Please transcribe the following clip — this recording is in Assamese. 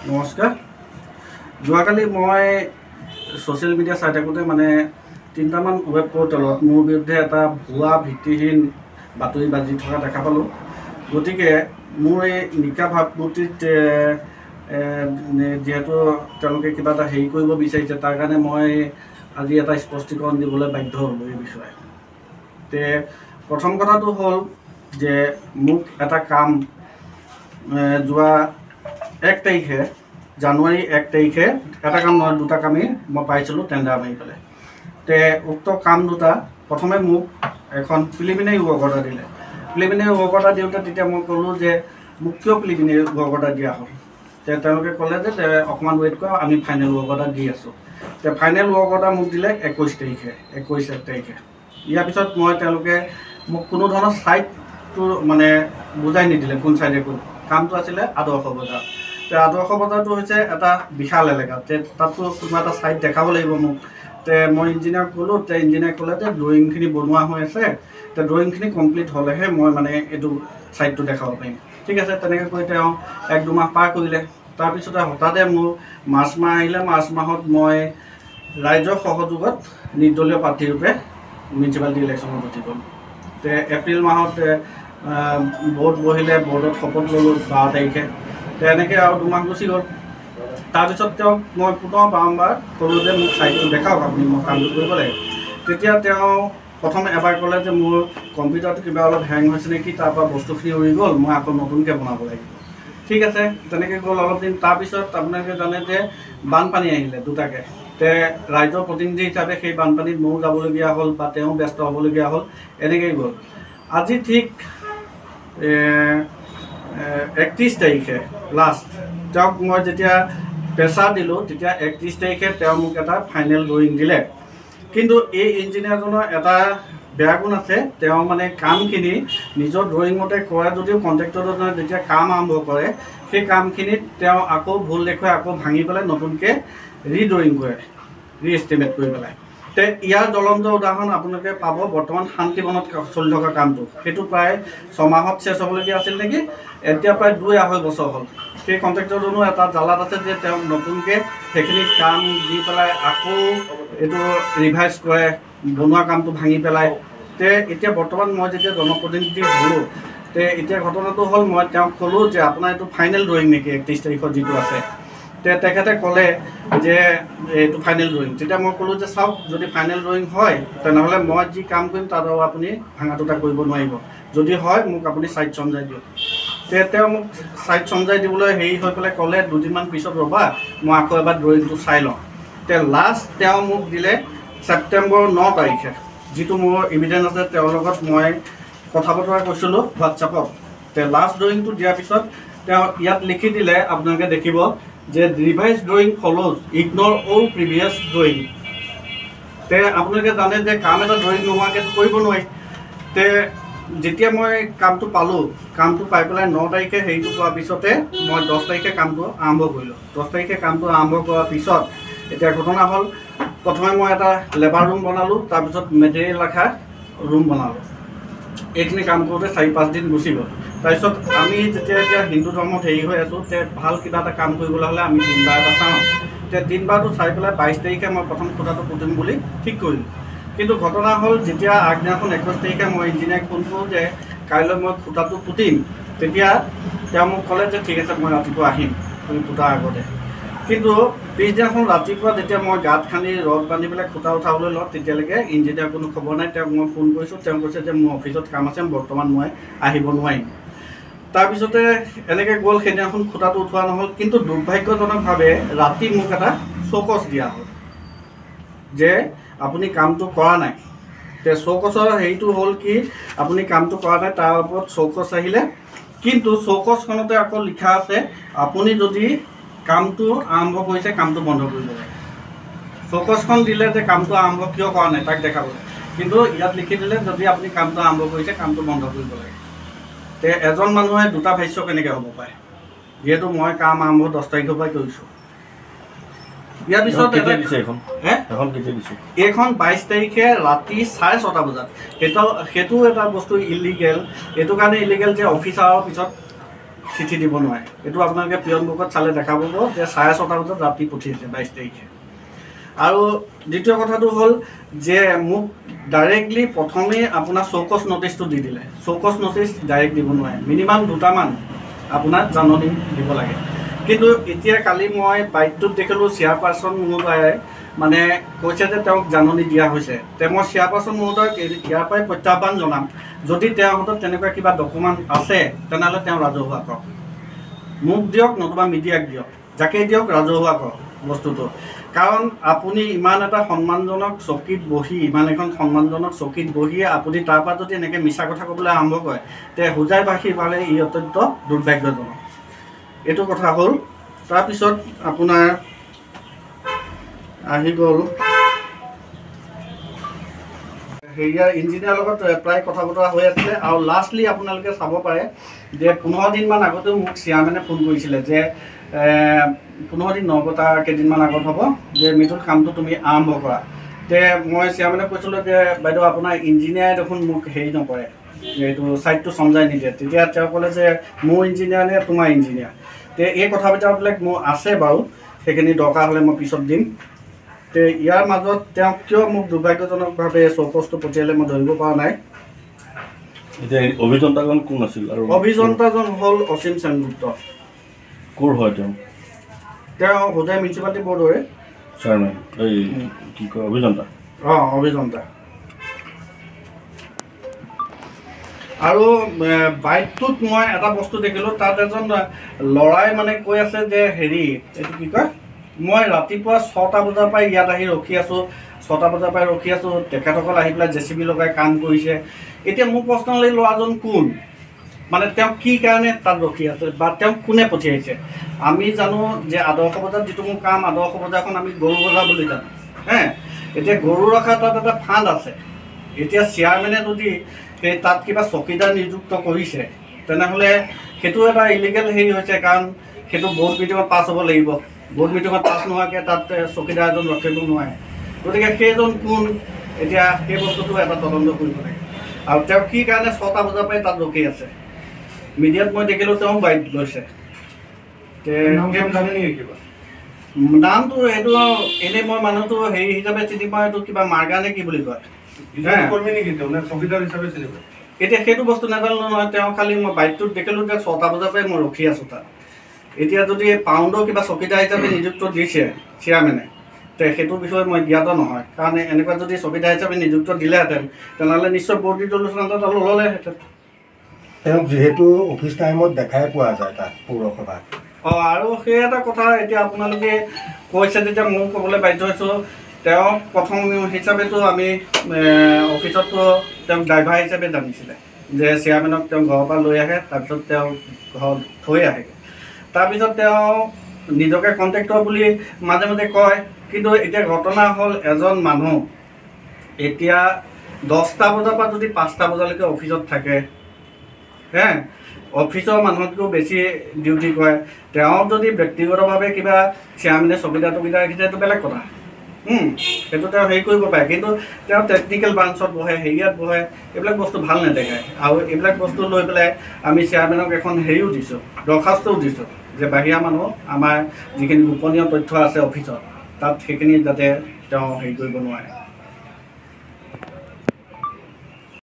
নমস্কাৰ। যোৱাকালি মই ছ'চিয়েল মিডিয়া চাই থাকোঁতে মানে 3টামান ৱেব পৰ্টেলত মোৰ বিৰুদ্ধে এটা ভুৱা ভিত্তিহীন বাতৰি বাজি থকা দেখা পালোঁ। গতিকে মোৰ এই নিকা ভাৱমূৰ্তিত যিহেতু তেওঁলোকে কিবা এটা হেৰি কৰিব বিচাৰিছে, তাৰ কাৰণে মই আজি এটা স্পষ্টীকৰণ দিবলৈ বাধ্য হ'লোঁ এই বিষয়ে। প্ৰথম কথাটো হ'ল যে মোক এটা কাম যোৱা 1 তাৰিখে জানুৱাৰী 1 তাৰিখে এটা কাম নহয়, 2টা কামেই মই পাইছিলোঁ টেণ্ডাৰ মাৰি পেলাই। উক্ত কাম দুটা প্ৰথমে মোক এখন প্ৰিলিমিনাৰী ৱৰ্ক অৰ্ডাৰ দিলে। প্ৰিলিমিনাৰী ৱৰ্ক অৰ্ডাৰ দিওঁতে তেতিয়া মই ক'লোঁ যে মোক কিয় প্ৰিলিমিনাৰী ৱৰ্ক অৰ্ডাৰ দিয়া হ'ল। তেওঁলোকে ক'লে যে অকণমান ৱেইট কৰা, আমি ফাইনেল ৱৰ্ক অৰ্ডাৰ দি আছোঁ। ফাইনেল ৱৰ্ক অৰ্ডাৰ মোক দিলে 21 তাৰিখে। ইয়াৰ পিছত তেওঁলোকে মোক কোনো ধৰণৰ ছাইটটো মানে বুজাই নিদিলে, কোন ছাইডে কোন কামটো আছিলে। আদৰ্শ বজাৰ। আদৰ্শ বজাৰটো হৈছে এটা বিশাল এলেকা। তাততো কোনোবা এটা ছাইট দেখাব লাগিব মোক। মই ইঞ্জিনিয়াৰক ক'লোঁ, ইঞ্জিনিয়াৰে ক'লে যে ড্ৰয়িংখিনি বনোৱা হৈ আছে, ড্ৰয়িংখিনি কমপ্লিট হ'লেহে মই মানে এইটো ছাইটটো দেখাব পাৰিম। ঠিক আছে, তেনেকৈ কৈ তেওঁ 1-2 মাহ পাৰ কৰিলে। তাৰপিছতে হঠাতে মোৰ মাৰ্চ মাহ আহিলে। মাৰ্চ মাহত মই ৰাইজৰ সহযোগত নিৰ্দলীয় প্ৰাৰ্থীৰূপে মিউনিচিপালিটি ইলেকশ্যনত উঠি গ'লোঁ। এপ্ৰিল মাহত বৰ্ড বহিলে, বৰ্ডত শপত ল'লোঁ 12 তাৰিখে। এনেকৈ আৰু 2 মাহ গুচি গ'ল। তাৰপিছত তেওঁক মই পুনৰ বাৰম্বাৰ ক'লোঁ যে মোক ছাইটটো দেখাওক, আপুনি মই কামটো কৰিব লাগে। তেতিয়া তেওঁ প্ৰথম এবাৰ ক'লে যে মোৰ কম্পিউটাৰটো কিবা অলপ হেং হৈছে নেকি, তাৰপৰা বস্তুখিনি উৰি গ'ল, মই আকৌ নতুনকৈ বনাব লাগিব। ঠিক আছে, তেনেকৈ গ'ল অলপ দিন। তাৰপিছত আপোনালোকে জানে যে বানপানী আহিলে 2টাকৈ। ৰাইজৰ প্ৰতিনিধি হিচাপে সেই বানপানীত ময়ো যাবলগীয়া হ'ল বা তেওঁ ব্যস্ত হ'বলগীয়া হ'ল। এনেকৈয়ে গ'ল। আজি ঠিক 31 তাৰিখে লাষ্ট তেওঁক মই যেতিয়া প্ৰেছাৰ দিলোঁ, তেতিয়া 31 তাৰিখে তেওঁ মোক এটা ফাইনেল ড্ৰয়িং দিলে। কিন্তু এই ইঞ্জিনিয়াৰজনৰ এটা বেয়া গুণ আছে, তেওঁ মানে কামখিনি নিজৰ ড্ৰয়িং মতে কৰে যদিও কণ্ট্ৰেক্টৰজনে যেতিয়া কাম আৰম্ভ কৰে, সেই কামখিনিত তেওঁ আকৌ ভুল দেখুৱাই, আকৌ ভাঙি পেলাই নতুনকৈ ৰিড্ৰয়িং কৰে, ৰিএষ্টিমেট কৰি পেলাই। ইয়াৰ জ্বলন্ত উদাহৰণ আপোনালোকে পাব বৰ্তমান শান্তিবনত চলি থকা কামটো। সেইটো প্ৰায় 6 মাহত চেছ হ'বলগীয়া আছিল নেকি, এতিয়া প্ৰায় 2-2.5 বছৰ হ'ল। সেই কণ্ট্ৰেক্টৰজনো এটা জালাত আছে যে তেওঁ নতুনকৈ সেইখিনি কাম দি পেলাই আকৌ এইটো ৰিভাইজ কৰে, বনোৱা কামটো ভাঙি পেলাই। এতিয়া বৰ্তমান মই যেতিয়া জনপ্ৰতিনিধি হ'লোঁ, এতিয়া ঘটনাটো হ'ল মই তেওঁক ক'লোঁ যে আপোনাৰ এইটো ফাইনেল ড্ৰয়িং নেকি 31 তাৰিখত যিটো আছে। তেখেতে ক'লে যে এইটো ফাইনেল ড্ৰয়িং। তেতিয়া মই ক'লোঁ যে চাওক, যদি ফাইনেল ড্ৰয়িং হয় তেনেহ'লে মই যি কাম কৰিম তাত আৰু আপুনি ভাঙা টুটা কৰিব নোৱাৰিব। যদি হয় মোক আপুনি ছাইট চমজাই দিয়ক। তেওঁ মোক ছাইট চমজাই দিবলৈ হেৰি হৈ পেলাই ক'লে 2 দিনমান পিছত ৰ'বা, মই আকৌ এবাৰ ড্ৰয়িংটো চাই লওঁ। লাষ্ট তেওঁ মোক দিলে ছেপ্টেম্বৰ 9 তাৰিখে, যিটো মোৰ ইভিডেঞ্চ আছে। তেওঁৰ লগত মই কথা বতৰা কৈছিলোঁ হোৱাটছআপত। লাষ্ট ড্ৰয়িংটো দিয়াৰ পিছত তেওঁ ইয়াত লিখি দিলে, আপোনালোকে দেখিব যে revise drawing follows, ignore all previous drawing. আপোনালোকে জানে যে কাম এটা ড্ৰয়িং নোহোৱাকৈ কৰিব নোৱাৰি। যেতিয়া মই কামটো পালোঁ, কামটো পাই পেলাই 9 তাৰিখে হেৰিটো কৰাৰ পিছতে মই 10 তাৰিখে কামটো আৰম্ভ কৰিলোঁ। 10 তাৰিখে কামটো আৰম্ভ কৰাৰ পিছত এতিয়া ঘটনা হ'ল, প্ৰথমে মই এটা লেবাৰ ৰুম বনালোঁ, তাৰপিছত মেটেৰিয়েল ৰখা ৰুম বনালোঁ। এইখিনি কাম কৰোঁতে 4-5 দিন গুচি গ'ল। তাৰপিছত আমি এতিয়া হিন্দু ধৰ্মত হেৰি হৈ আছোঁ, ভাল কিবা এটা কাম কৰিবলৈ হ'লে আমি দিন-বাৰ এটা চাওঁ। দিন-বাৰটো চাই পেলাই 22 তাৰিখে মই প্ৰথম খুঁটাটো পুতিম বুলি ঠিক কৰিলোঁ। কিন্তু ঘটনা হ'ল, যেতিয়া আগদিনাখন 21 তাৰিখে মই ইঞ্জিনিয়াৰক ফোন কৰোঁ যে কাইলৈ মই খুঁটাটো পুতিম, তেতিয়া তেওঁ মোক ক'লে যে ঠিক আছে, মই ৰাতিপুৱা আহিম তুমি খুঁটাৰ আগতে। কিন্তু পিছদিনাখন ৰাতিপুৱা যেতিয়া মই গাঁত খান্দি ৰদ বান্ধি পেলাই খুঁটা উঠাবলৈ লওঁ, তেতিয়ালৈকে ইঞ্জিনিয়াৰ কোনো খবৰ নাই। তেওঁক মই ফোন কৰিছোঁ, তেওঁ কৈছে যে মোৰ অফিচত কাম আছে, বৰ্তমান মই আহিব নোৱাৰিম। তাৰপিছতে এনেকৈ গ'ল। সেইদিনাখন খুঁটাটো উঠোৱা নহ'ল। কিন্তু দুৰ্ভাগ্যজনকভাৱে ৰাতি মোক এটা চৌকছ দিয়া হ'ল যে আপুনি কামটো কৰা নাই। চৌকছৰ হেৰিটো হ'ল কি, আপুনি কামটো কৰা নাই, তাৰ ওপৰত চৌকছ আহিলে। কিন্তু চৌকছখনতে আকৌ লিখা আছে, আপুনি যদি কামটো আৰম্ভ কৰিছে, কামটো বন্ধ কৰিব লাগে। চৌকছখন দিলে যে কামটো আৰম্ভ কিয় কৰা নাই তাক দেখাবলৈ, কিন্তু ইয়াত লিখি দিলে যদি আপুনি কামটো আৰম্ভ কৰিছে, কামটো বন্ধ কৰিব লাগে। এজন মানুহে 2টা ভাষ্য কেনেকৈ হ'ব পাৰে, যিহেতু মই কাম আৰম্ভ 10 তাৰিখৰ পৰাই কৰিছোঁ। ইয়াৰ পিছত এইখন 22 তাৰিখে ৰাতি 6:30 বজাত। সেইটো এটা বস্তু ইলিগেল। এইটো কাৰণে ইলিগেল যে অফিচাৰৰ পিছত চিঠি দিব নোৱাৰে। এইটো আপোনালোকে পিয়ন বুকত চালে দেখা পাব যে 6:30 বজাত ৰাতি পঠিয়াইছে 22 তাৰিখে। আৰু দ্বিতীয় কথাটো হ'ল যে মোক ডাইৰেক্টলি প্ৰথমেই আপোনাৰ চৌকছ নটিচটো দি দিলে। চৌকছ নটিচ ডাইৰেক্ট দিব নোৱাৰে, মিনিমাম 2টামান আপোনাৰ জাননী দিব লাগে। কিন্তু এতিয়া কালি মই বাইকটোত দেখিলোঁ চেয়াৰপাৰ্চন মহোদয়ে মানে কৈছে যে তেওঁক জাননী দিয়া হৈছে। তে মই চেয়াৰপাৰ্চন মহোদয়ক ইয়াৰ পৰাই প্ৰত্যাহ্বান জনাম, যদি তেওঁৰ হাতত তেনেকুৱা কিবা ডকুমেণ্ট আছে তেনেহ'লে তেওঁ ৰাজহুৱা কৰক, মোক দিয়ক নতুবা মিডিয়াক দিয়ক, যাকেই দিয়ক ৰাজহুৱা কৰক বস্তুটো। কাৰণ আপুনি ইমান এটা সন্মানজনক চকীত বহি, ইমান এখন সন্মানজনক চকীত বহিয়ে আপুনি তাৰপৰা যদি এনেকৈ মিছা কথা ক'বলৈ আৰম্ভ কৰে তে হোজাইবাসীৰ বাবে ই অত্যন্ত দুৰ্ভাগ্যজনক। এইটো কথা হ'ল। তাৰপিছত আপোনাৰ আহি গ'ল হেৰিয়াৰ ইঞ্জিনিয়াৰৰ লগত প্ৰায় কথা বতৰা হৈ আছিলে। আৰু লাষ্টলি আপোনালোকে চাব পাৰে যে 15 দিনমান আগতেও মোক চেয়াৰমেনে ফোন কৰিছিলে যে 15 দিন নহ'ব, তাৰ কেইদিনমান আগত হ'ব, যে মৃদুল কামটো তুমি আৰম্ভ কৰা। তে মই চেয়াৰমেনক কৈছিলোঁ যে বাইদেউ আপোনাৰ ইঞ্জিনিয়াৰে দেখোন মোক হেৰি নকৰে, এইটো ছাইডটো চমজাই নিদিয়ে। তেতিয়া তেওঁ ক'লে যে মোৰ ইঞ্জিনিয়াৰ নে তোমাৰ ইঞ্জিনিয়াৰ। তে এই কথা বতৰাবিলাক মোৰ আছে বাৰু, সেইখিনি দৰকাৰ হ'লে মই পিছত দিম। তে ইয়াৰ মাজত তেওঁ কিয় মোক দুৰ্ভাগ্যজনকভাৱে চৌকছটো পঠিয়ালে মই ধৰিব পৰা নাই। এতিয়া অভিযন্তাজন কোন আছিল? আৰু অভিযন্তাজন হ'ল অসীম সেনগুপ্ত। ক'ৰ হয় তেওঁ? তেওঁ হোজাই মিউনিচিপালিটি বৰ্ডৰে চেয়াৰমেন, এই কি কয় অভিযন্তা? অভিযন্তা। আৰু বাইকটোত মই এটা বস্তু দেখিলোঁ, তাত এজন ল'ৰাই মানে কৈ আছে যে হেৰি এইটো কি কয়, মই ৰাতিপুৱা 6টা বজাৰ পৰাই ইয়াত আহি ৰখি আছোঁ, 6টা বজাৰ পৰাই ৰখি আছোঁ, তেখেতসকল আহি পেলাই JCB লগাই কাম কৰিছে। এতিয়া মোৰ প্ৰশ্ন হ'ল এই ল'ৰাজন কোন, মানে তেওঁ কি কাৰণে তাত ৰখি আছে বা তেওঁক কোনে পঠিয়াইছে? আমি জানো যে আদৰ্শ বজাৰত যিটো মোৰ কাম, আদৰ্শ বজাৰখন আমি গৰু বজাৰ বুলি জানো। এতিয়া গৰু ৰখা তাত এটা ফাণ্ড আছে। এতিয়া চেয়াৰমেনে যদি সেই তাত কিবা চকীদাৰ নিযুক্ত কৰিছে তেনেহ'লে সেইটো এটা ইলিগেল হেৰি হৈছে, কাৰণ সেইটো বৰ্ড মিটিঙত পাছ হ'ব লাগিব। বৰ্ড মিটিঙত পাছ নোহোৱাকৈ তাত চকীদাৰ এজন ৰখিব নোৱাৰে। গতিকে সেইজন কোন, এতিয়া সেই বস্তুটো এটা তদন্ত কৰিব লাগে। আৰু তেওঁ কি কাৰণে 6টা বজাৰ পৰাই তাত ৰখি আছে? মিডিয়াত মই দেখিলোঁ তেওঁ বাইক লৈছে। নামটো সেইটো এনেই মই মানুহটো হেৰি হিচাপে চিনি পাওঁ, এইটো কিবা মাৰ্গা নে কি বুলি কয়। এতিয়া সেইটো বস্তু নাজানো নহয়। তেওঁ খালি মই বাইকটোত দেখিলোঁ যে 6টা বজাৰ পৰাই মই ৰখি আছোঁ তাত। এতিয়া যদি পাউণ্ডৰ কিবা চকীদাৰ হিচাপে নিযুক্ত দিছে চেয়াৰমেনে, তে সেইটো বিষয়ে মই জ্ঞাত নহয়। কাৰণ এনেকুৱা যদি চকীদাৰ হিচাপে নিযুক্ত দিলেহেঁতেন তেনেহ'লে নিশ্চয় বৰ্ড ৰিজলিউশ্যন এটা ল'লেহেঁতেন। তেওঁক যিহেতু অফিচ টাইমত দেখাই পোৱা যায় তাত পৌৰসভাত। আৰু সেই এটা কথা এতিয়া আপোনালোকে কৈছে যেতিয়া মোক ক'বলৈ বাধ্য হৈছোঁ, তেওঁক প্ৰথম হিচাপেতো আমি অফিচততো তেওঁক ড্ৰাইভাৰ হিচাপে জানিছিলে যে চেয়াৰমেনক তেওঁ ঘৰৰ পৰা লৈ আহে, তাৰপিছত তেওঁ ঘৰত থৈ আহে। তাৰপিছত তেওঁ নিজকে কণ্ট্ৰেক্টৰ বুলি মাজে মাজে কয়। কিন্তু এতিয়া ঘটনা হ'ল এজন মানুহ এতিয়া 10টা বজাৰ পৰা যদি 5টা বজালৈকে অফিচত থাকে, অফিচৰ মানুহতকৈও বেছি ডিউটি কৰে। তেওঁ যদি ব্যক্তিগতভাৱে কিবা চেয়াৰমেনে চকীদাৰ ৰাখিছে সেইটো বেলেগ কথা, সেইটো তেওঁ হেৰি কৰিব পাৰে। কিন্তু তেওঁ টেকনিকেল ব্ৰাঞ্চত বহে, হেৰিয়াত বহে, এইবিলাক বস্তু ভাল নেদেখায়। আৰু এইবিলাক বস্তু লৈ পেলাই আমি চেয়াৰমেনক এখন হেৰিও দিছোঁ, দৰখাস্তও দিছোঁ যে বাহিৰা মানুহ আমাৰ যিখিনি গোপনীয় তথ্য আছে অফিচত তাত সেইখিনি যাতে তেওঁ হেৰি কৰিব নোৱাৰে।